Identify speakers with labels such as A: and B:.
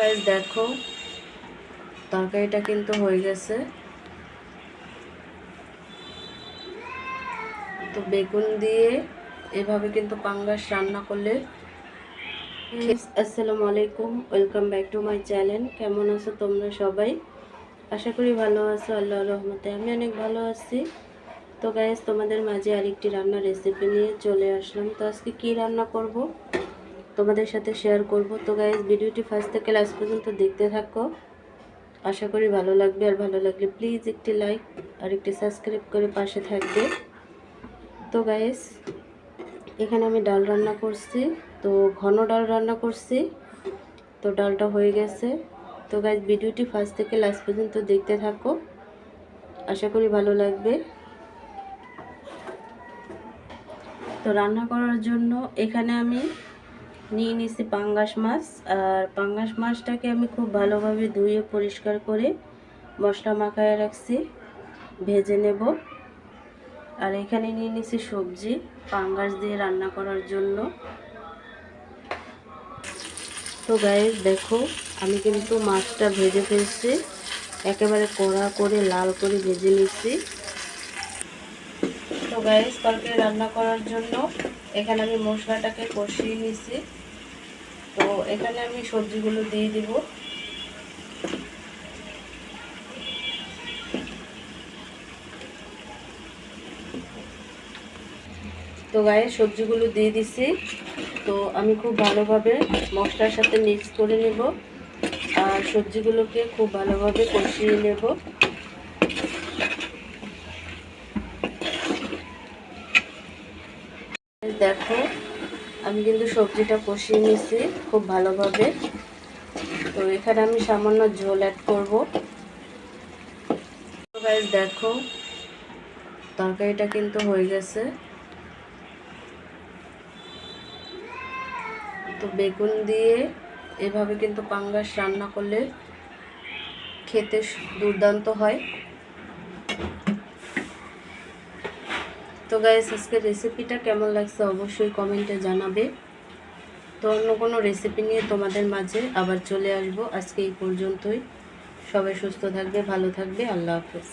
A: Guys দেখো তরকারিটা কিন্তু হয়ে গেছে। তো বেগুন দিয়ে এভাবে কিন্তু পাঙ্গাস রান্না করলে। আসসালামু আলাইকুম, welcome back to my channel. কেমন আছো তোমরা সবাই? আশা করি ভালো আছো, আল্লাহর রহমতে আমি অনেক ভালো আছি। তো গাইস তোমাদের মাঝে আরেকটি রান্নার রেসিপি নিয়ে চলে আসলাম। তো আজকে কি রান্না করব তোমাদের সাথে শেয়ার করব। তো গাইস ভিডিওটি ফার্স্ট থেকে লাস্ট পর্যন্ত দেখতে থাকো, আশা করি ভালো লাগবে। আর ভালো লাগলে প্লিজ একটি লাইক আর একটি সাবস্ক্রাইব করে পাশে থাকবে। তো গাইস এখানে আমি ডাল রান্না করছি, তো ঘন ডাল রান্না করছি। তো ডালটা হয়ে গেছে। তো গাইস ভিডিওটি ফার্স্ট থেকে লাস্ট পর্যন্ত দেখতে থাকো, আশা করি ভালো লাগবে। তো রান্না করার জন্য এখানে আমি নিয়ে নিয়েছি পাঙ্গাস মাছ। আর পাঙ্গাস মাছটাকে আমি খুব ভালোভাবে ধুয়ে পরিষ্কার করে মশলা মাখায় রাখছি, ভেজে নেব। আর এখানে নিয়ে নিয়েছি সবজি পাঙ্গাস দিয়ে রান্না করার জন্য। তো গাইস দেখো আমি কিন্তু মাছটা ভেজে ফেলছি, একেবারে কড়া করে লাল করে ভেজে নিচ্ছি। তো গাইস তরকারি রান্না করার জন্য এখানে আমি মশলাটাকে কষিয়ে নিয়েছি। তো এখানে আমি সবজিগুলো দিয়ে দিব। তো গায়ে সবজিগুলো দিয়ে দিছি। তো আমি খুব ভালোভাবে মশলার সাথে মিক্স করে নেব আর সবজিগুলোকে খুব ভালোভাবে কষিয়ে নেব। দেখো আমি কিন্তু সবজিটা কষিয়ে নিয়েছি খুব ভালোভাবে। তো এখানে আমি সামান্য ঝোল অ্যাড করব। তো গাইস দেখো তরকারিটা কিন্তু হয়ে গেছে। তো বেগুন দিয়ে এভাবে কিন্তু পাঙ্গাস রান্না করলে খেতে দুর্দান্ত হয়। তো গাইস আজকের রেসিপিটা কেমন লাগছে অবশ্যই কমেন্টে জানাবে। তো অন্য কোনো রেসিপি নিয়ে তোমাদের মাঝে আবার চলে আসবো। আজকে এই পর্যন্তই। সবাই সুস্থ থাকবে, ভালো থাকবে। আল্লাহ হাফেজ।